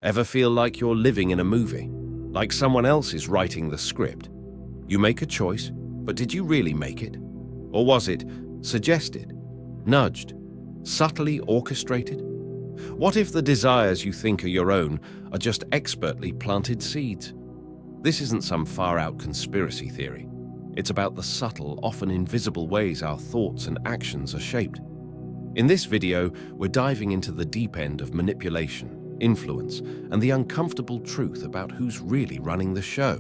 Ever feel like you're living in a movie? Like someone else is writing the script? You make a choice, but did you really make it? Or was it suggested, nudged, subtly orchestrated? What if the desires you think are your own are just expertly planted seeds? This isn't some far-out conspiracy theory. It's about the subtle, often invisible ways our thoughts and actions are shaped. In this video, we're diving into the deep end of manipulation, influence, and the uncomfortable truth about who's really running the show.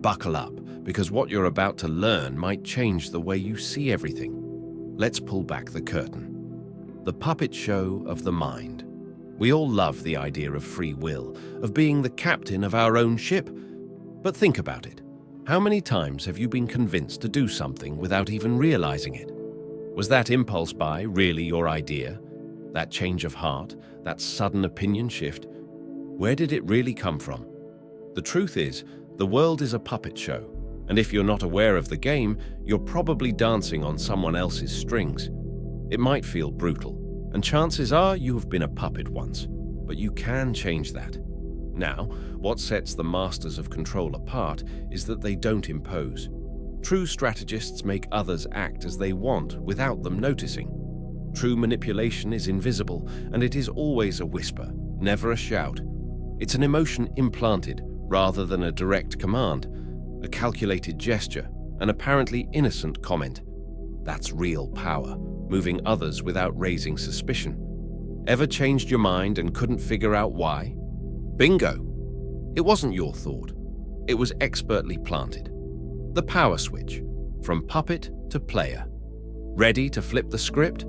Buckle up, because what you're about to learn might change the way you see everything. Let's pull back the curtain. The puppet show of the mind. We all love the idea of free will, of being the captain of our own ship. But think about it. How many times have you been convinced to do something without even realizing it? Was that impulse buy really your idea? That change of heart, that sudden opinion shift? Where did it really come from? The truth is, the world is a puppet show, and if you're not aware of the game, you're probably dancing on someone else's strings. It might feel brutal, and chances are you have been a puppet once, but you can change that. Now, what sets the masters of control apart is that they don't impose. True strategists make others act as they want without them noticing. True manipulation is invisible, and it is always a whisper, never a shout. It's an emotion implanted rather than a direct command, a calculated gesture, an apparently innocent comment. That's real power, moving others without raising suspicion. Ever changed your mind and couldn't figure out why? Bingo! It wasn't your thought. It was expertly planted. The power switch, from puppet to player. Ready to flip the script?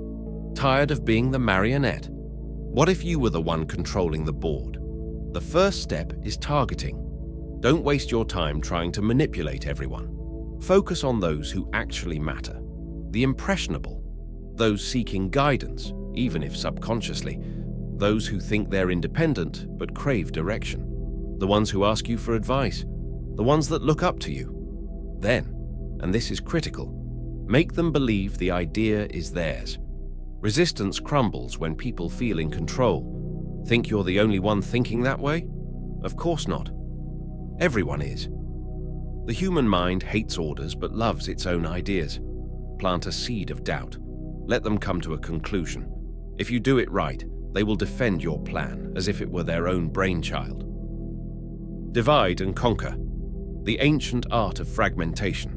Tired of being the marionette? What if you were the one controlling the board? The first step is targeting. Don't waste your time trying to manipulate everyone. Focus on those who actually matter. The impressionable. Those seeking guidance, even if subconsciously. Those who think they're independent but crave direction. The ones who ask you for advice. The ones that look up to you. Then, and this is critical, make them believe the idea is theirs. Resistance crumbles when people feel in control. Think you're the only one thinking that way? Of course not. Everyone is. The human mind hates orders but loves its own ideas. Plant a seed of doubt. Let them come to a conclusion. If you do it right, they will defend your plan as if it were their own brainchild. Divide and conquer. The ancient art of fragmentation.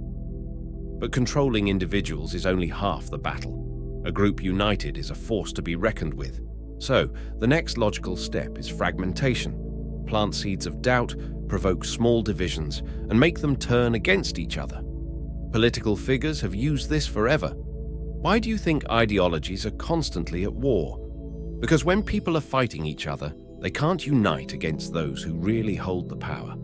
But controlling individuals is only half the battle. A group united is a force to be reckoned with. So, the next logical step is fragmentation. Plant seeds of doubt, provoke small divisions, and make them turn against each other. Political figures have used this forever. Why do you think ideologies are constantly at war? Because when people are fighting each other, they can't unite against those who really hold the power.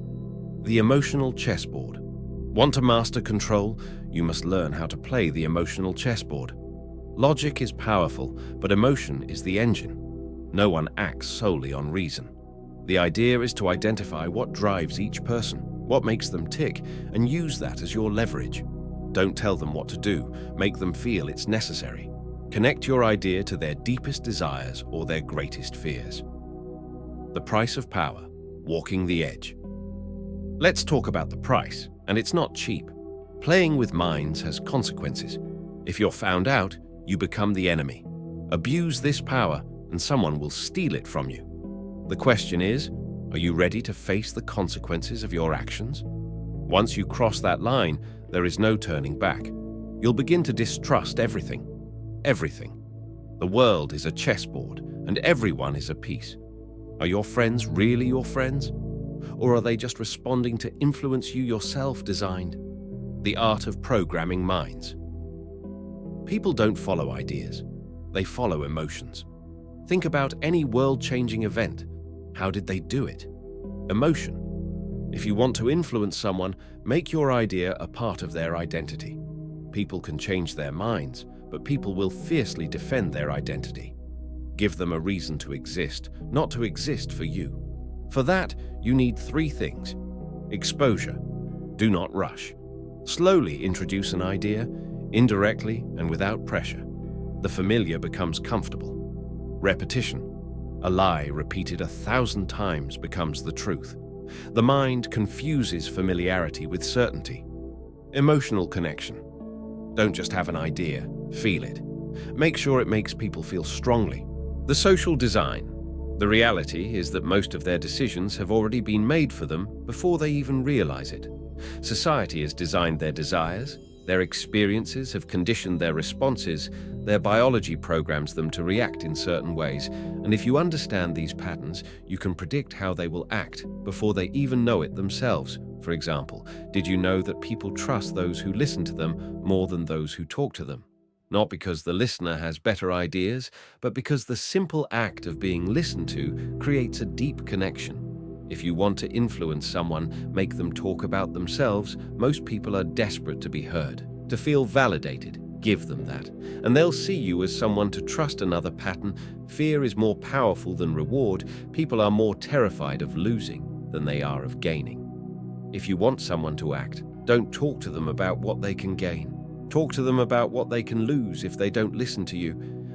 The emotional chessboard. Want to master control? You must learn how to play the emotional chessboard. Logic is powerful, but emotion is the engine. No one acts solely on reason. The idea is to identify what drives each person, what makes them tick, and use that as your leverage. Don't tell them what to do, make them feel it's necessary. Connect your idea to their deepest desires or their greatest fears. The price of power, walking the edge. Let's talk about the price, and it's not cheap. Playing with minds has consequences. If you're found out, you become the enemy. Abuse this power, and someone will steal it from you. The question is, are you ready to face the consequences of your actions? Once you cross that line, there is no turning back. You'll begin to distrust everything. Everything. The world is a chessboard, and everyone is a piece. Are your friends really your friends? Or are they just responding to influence you yourself designed? The art of programming minds. People don't follow ideas. They follow emotions. Think about any world-changing event. How did they do it? Emotion. If you want to influence someone, make your idea a part of their identity. People can change their minds, but people will fiercely defend their identity. Give them a reason to exist, not to exist for you. For that, you need 3 things. Exposure. Do not rush. Slowly introduce an idea, indirectly and without pressure. The familiar becomes comfortable. Repetition. A lie repeated 1,000 times becomes the truth. The mind confuses familiarity with certainty. Emotional connection. Don't just have an idea, feel it. Make sure it makes people feel strongly. The social design. The reality is that most of their decisions have already been made for them before they even realize it. Society has designed their desires, their experiences have conditioned their responses, their biology programs them to react in certain ways, and if you understand these patterns, you can predict how they will act before they even know it themselves. For example, did you know that people trust those who listen to them more than those who talk to them? Not because the listener has better ideas, but because the simple act of being listened to creates a deep connection. If you want to influence someone, make them talk about themselves, most people are desperate to be heard, to feel validated. Give them that, and they'll see you as someone to trust. Another pattern. Fear is more powerful than reward. People are more terrified of losing than they are of gaining. If you want someone to act, don't talk to them about what they can gain. Talk to them about what they can lose if they don't listen to you.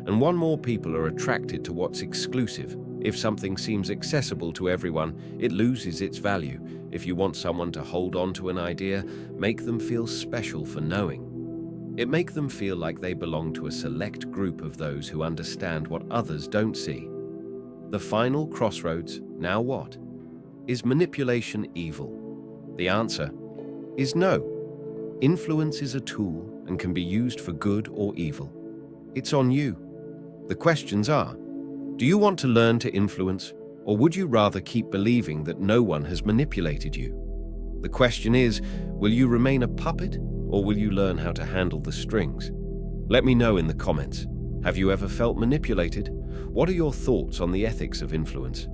And more people are attracted to what's exclusive. If something seems accessible to everyone, it loses its value. If you want someone to hold on to an idea, make them feel special for knowing. It makes them feel like they belong to a select group of those who understand what others don't see. The final crossroads, now what? Is manipulation evil? The answer is no. Influence is a tool and can be used for good or evil. It's on you. The questions are, do you want to learn to influence, or would you rather keep believing that no one has manipulated you? The question is, will you remain a puppet, or will you learn how to handle the strings? Let me know in the comments. Have you ever felt manipulated? What are your thoughts on the ethics of influence?